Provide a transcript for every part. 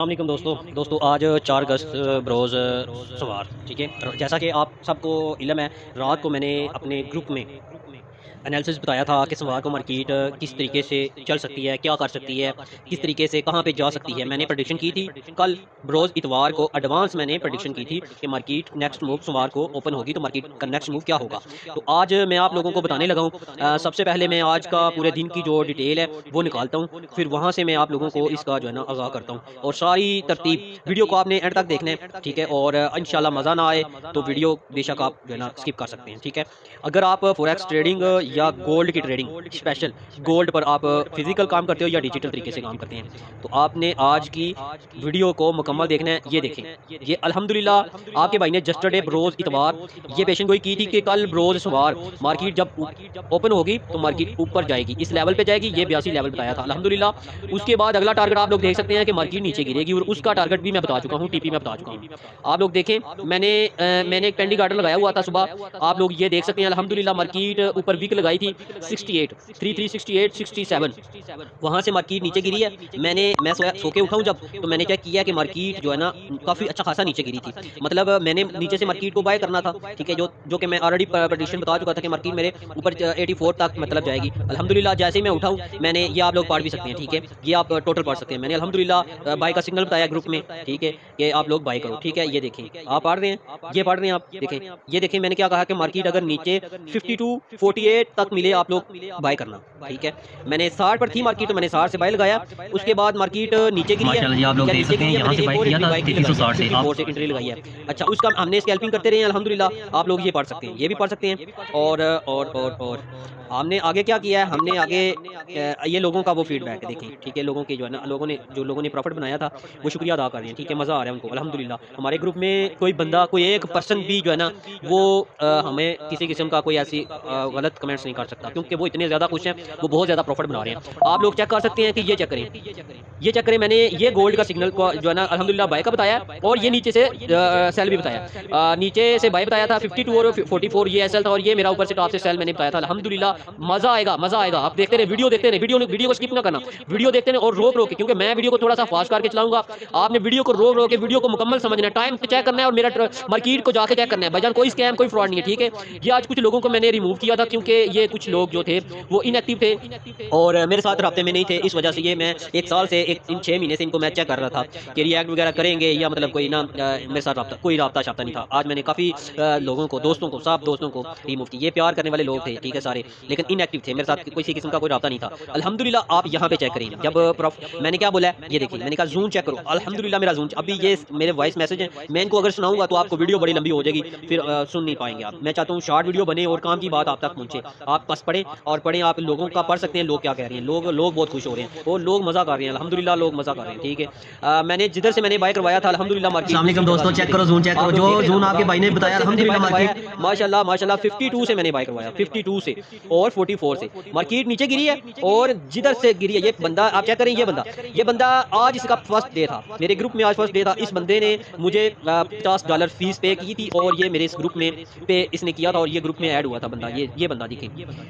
अस्सलाम दोस्तों आज 4 अगस्त बरोज़ सवार। ठीक है, जैसा कि आप सबको इल्म है, रात को मैंने अपने ग्रुप में एनालिसिस बताया था कि सोमवार को मार्केट किस तरीके से चल सकती है, क्या कर सकती है, किस तरीके से कहाँ पे जा सकती है। मैंने प्रेडिक्शन की थी कल बरोज़ इतवार को, एडवांस मैंने प्रेडिक्शन की थी कि मार्केट नेक्स्ट मूव सोमवार को ओपन होगी तो मार्केट का नेक्स्ट मूव क्या होगा। तो आज मैं आप लोगों को बताने लगा हूँ। सबसे पहले मैं आज का पूरे दिन की जो डिटेल है वो निकालता हूँ, फिर वहाँ से मैं आप लोगों को इसका जो है ना आगाह करता हूँ और सारी तरतीब वीडियो को आपने एंड तक देखना है। ठीक है, और इंशाल्लाह मज़ा ना आए तो वीडियो बेशक आप जो है ना स्किप कर सकते हैं। ठीक है, अगर आप फॉरेक्स ट्रेडिंग या गोल्ड की ट्रेडिंग, स्पेशल गोल्ड पर आप फिजिकल काम करते हो या डिजिटल तरीके से काम करते हैं, तो आपने आज की वीडियो को मुकम्मल देखना है। ये देखें, ये अल्हम्दुलिल्लाह आपके भाई ने जस्टरडे बरोज़ इतवार ये पेशन गोई की थी कि कल बरोज़ सवार मार्केट जब ओपन होगी तो मार्केट ऊपर जाएगी, इस लेवल पे जाएगी। ये 82 लेवल बताया था अल्हम्दुलिल्लाह। उसके बाद अगला टारगेट आप लोग देख सकते हैं कि मार्केट नीचे गिरेगी और उसका टारगेट भी मैं बता चुका हूँ, टीपी में बता चुका हूँ। आप लोग देखें, मैंने एक पेंडिंग आर्डर लगाया हुआ था सुबह, आप लोग ये देख सकते हैं अल्हम्दुलिल्लाह मार्केट ऊपर वीक लगाई थी 68 33 68 67, वहाँ से मार्केट नीचे गिरी है। मैं सो के उठा हूँ जब, तो मैंने क्या किया कि मार्केट जो है ना काफ़ी अच्छा खासा नीचे गिरी थी। मतलब मैंने नीचे से मार्केट को बाय करना था। ठीक है, जो कि मैं ऑलरेडी प्रेडिक्शन बता चुका था कि मार्केट मेरे ऊपर 84 तक मतलब जाएगी। अल्हम्दुलिल्लाह जैसे ही मैं उठाऊँ, मैंने ये आप लोग पढ़ भी सकते हैं। ठीक है, ये आप टोटल पढ़ सकते हैं। मैंने अल्हम्दुलिल्लाह बाय का सिग्नल बताया ग्रुप में। ठीक है, कि आप लोग बाय करो। ठीक है, ये देखें, आप पढ़ रहे हैं, ये पढ़ रहे हैं, आप देखें, ये देखें मैंने क्या कहा कि मार्केट अगर नीचे 52 48 तक मिले आप लोग बाय करना। ठीक है, मैंने 60 पर थी मार्केट तो मैंने 60 से बाय लगाया। उसके बाद मार्केट नीचे गिरी है, माशाल्लाह जी, आप लोग देख सकते हैं यहाँ से बाय किया था 360 से 54 से एंट्री लगाई है। अच्छा, उसका हमने स्कैल्पिंग करते रहे हैं अल्हम्दुलिल्लाह। आप लोग ये पढ़ सकते हैं, ये भी पढ़ सकते हैं। और हमने आगे क्या किया है, हमने आगे ये लोगों का वो फीडबैक देखें। ठीक है, लोगों के जो है ना लोगों ने प्रॉफिट बनाया था वो शुक्रिया अदा कर रहे हैं। ठीक है, मज़ा आ रहा है उनको अल्हम्दुलिल्लाह। हमारे ग्रुप में कोई बंदा, कोई एक पर्सन भी जो है ना वो हमें किसी किस्म का कोई ऐसी गलत कमेंट्स नहीं कर सकता, क्योंकि वो इतने ज़्यादा खुश हैं, वो बहुत ज़्यादा प्रॉफिट बना रहे हैं। आप लोग चेक कर सकते हैं कि ये चेक करें, ये चेक करें, मैंने ये गोल्ड का सिग्नल को जो है ना अल्हम्दुलिल्लाह बाय का बताया और ये नीचे से सेल भी बताया। नीचे से बाय बताया था 52 और 44 ये एसएल था और ये मेरा ऊपर से टॉप से सेल मैंने बताया था अल्हम्दुलिल्लाह। मज़ा आएगा, मज़ा आएगा। आप देखते रहे, वीडियो देखते रहे, वीडियो को स्किप ना करना, वीडियो देखते रहे और रोक रोक के, क्योंकि मैं वीडियो को थोड़ा सा फास्ट करके चलाऊंगा। आपने वीडियो को रोक रोक के वीडियो को मुकम्मल समझना है, टाइम पे चेक करना है और मेरा मार्केट को जाके चेक करना है। भाईजान कोई स्कैम कोई फ्रॉड नहीं है। ठीक है, ये आज कुछ लोगों को मैंने रिमूव किया था क्योंकि ये कुछ लोग जो थे वो इनएक्टिव थे और मेरे साथ रब्ते में नहीं थे। इस वजह से ये मैं 1 साल से इन 6 महीने से इनको मैं चेक कर रहा था कि रिएक्ट वगैरह करेंगे या मतलब कोई ना मेरे साथ कोई राब्ता शाब्ता नहीं था। आज मैंने काफ़ी लोगों को, दोस्तों को, सब दोस्तों को रिमूव किया। ये प्यार करने वाले लोग थे, ठीक है, सारे, लेकिन इनएक्टिव थे, मेरे साथ किसी किस्म का कोई राब्ता नहीं था। अल्हम्दुलिल्लाह आप यहाँ पे चेक करें, जब मैंने क्या बोला है ये देखिए, मैंने कहा जून चेक करो। अल्हम्दुलिल्लाह मेरा जून, अभी ये मेरे वॉइस मैसेज हैं, मैं इनको अगर सुनाऊंगा तो आपको वीडियो बड़ी लंबी हो जाएगी, फिर सुन नहीं पाएंगे आप। मैं चाहता हूँ शॉर्ट वीडियो बने और काम की बात आप तक पहुँचे। आप बस पढ़ें और पढ़ें, आप लोगों का पढ़ सकते हैं लोग क्या कह रहे हैं। लोग बहुत खुश हो रहे हैं और लोग मज़ा कर रहे हैं अल्हम्दुलिल्लाह, लोग मज़ा कर रहे हैं। ठीक है, मैंने जिधर से मैंने बाय करवाया था अल्हम्दुलिल्लाह मार्केट। अस्सलाम वालेकुम दोस्तों, चेक करो जून, चेक करो जो जून आपके भाई ने बताया अल्हम्दुलिल्लाह मार्केट माशाल्लाह माशाल्लाह 52 से मैंने बाय करवाया, 52 से और 44 से मार्केट नीचे गिरी है और जिधर से गिरी है ये बंदा, आप चेक करें, ये बंदा आज इसका फर्स्ट डे था मेरे ग्रुप में, आज फर्स्ट डे था। इस बंदे ने मुझे $50 फीस पे की थी और ये मेरे इस ग्रुप में पे इसने किया था और ये ग्रुप में ऐड हुआ था बंदा, ये बंदा दिखे।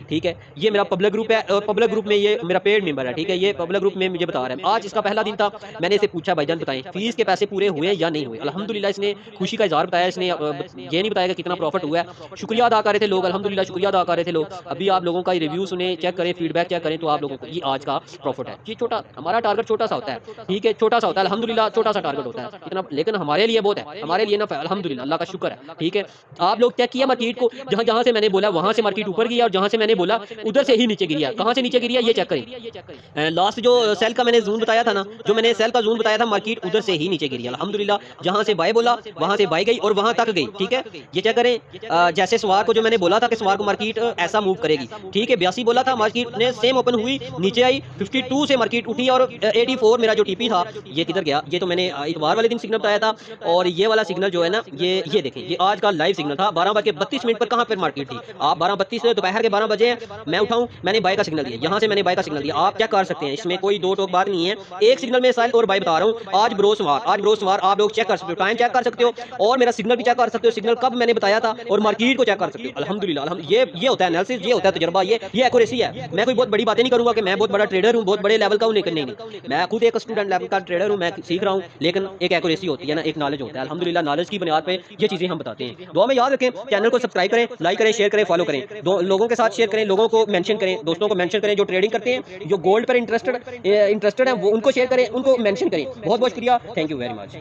ठीक है, ये मेरा पब्लिक ग्रुप है और पब्लिक ग्रुप में ये मेरा पेड मेंबर है। ठीक है, ये पब्लिक ग्रुप में मुझे बता रहा है। आज इसका पहला दिन था, मैंने इसे पूछा भाईजान बताएं फीस के पैसे पूरे हुए या नहीं हुए। अल्हम्दुलिल्लाह इसने खुशी का इजहार बताया, इसने ये नहीं बताया कि कितना प्रॉफिट हुआ है। शुक्रिया अदा कर रहे थे लोग, अल्हम्दुलिल्लाह शुक्रिया अदा कर रहे थे लोग। अभी आप लोगों का रिव्यू सुने, चेक करें, फीडबैक चेक करें, तो आप लोगों को ये आज का प्रॉफिट है। ये छोटा, हमारा टारगेट छोटा सा होता है। ठीक है, छोटा सा होता है अल्हम्दुलिल्लाह, छोटा सा टारगेट होता है इतना, लेकिन हमारे लिए बहुत है, हमारे लिए ना अल्हम्दुलिल्लाह, अल्लाह का शुक्र है। ठीक है, आप लोग चेक किया मार्केट को, जहाँ से मैंने बोला वहाँ से मार्केट ऊपर गई और जहाँ से मैंने बोला उधर से ही नीचे गिरी है। कहाँ से नीचे गिरी है ये चेक करें। लास्ट जो सेल का मैंने जून बताया था ना, जो मैंने सेल का जून बताया था, मार्केट उधर से ही नीचे गिरी है अल्हम्दुलिल्लाह। जहाँ से बाय बोला वहाँ से बाय गई और वहाँ तक गई। ठीक है, ये चेक करें। जैसे सवार को जो मैंने बोला था कि सवार को मार्केट ऐसा मूव करेगी, ठीक है, 82 बोला था, मार्केट ने सेम ओपन हुई, नीचे आई, 52 से मार्केट उठी और 84 मेरा जो टीपी था ये किधर गया। ये तो मैंने इतवार वाले दिन सिग्नल बताया था और ये वाला सिग्नल जो है ना, ये देखें, ये आज का लाइव सिग्नल था। 12 बज के 32 मिनट पर कहाँ पर मार्केट थी। आप 12:32 दोपहर बाहर के 12 बजे हैं, मैं उठाऊं, मैंने बाय का सिग्नल दिया, यहाँ से मैंने बाय का सिग्नल दिया। आप चेक कर सकते हैं, इसमें कोई दो टोक बात नहीं है। एक सिग्नल में साहिल और बाय बता रहा हूँ। आज ब्रो सवार आप लोग चेक कर सकते हो, टाइम चेक कर सकते हो और मेरा सिग्नल भी चेक कर सकते हो, सिग्नल कब मैंने बताया था और मार्केट को चेक कर सकते हो। अल्हम्दुलिल्लाह, ये होता है एनालिसिस, ये होता है तजुर्बा, ये एक्यूरेसी है। मैं कोई बहुत बड़ी बातें नहीं करूंगा कि मैं बहुत बड़ा ट्रेडर हूँ, बहुत बड़े लेवल का हूँ, नहीं, मैं खुद एक स्टूडेंट लेवल का ट्रेडर हूँ, मैं सीख रहा हूँ, लेकिन एक एक्यूरेसी होती है ना, एक नॉलेज होता है। अल्हम्दुलिल्लाह, नॉलेज की बुनियाद पे ये चीज़ें हम बताते हैं। दुआ में याद रखें, चैनल को सब्सक्राइब करें, लाइक करें, शेयर करें, फॉलो करें, लोगों के साथ शेयर करें, लोगों को मेंशन करें, दोस्तों को मेंशन करें जो ट्रेडिंग करते हैं, जो गोल्ड पर इंटरेस्टेड हैं, वो उनको शेयर करें, उनको मेंशन करें। बहुत बहुत शुक्रिया, थैंक यू वेरी मच।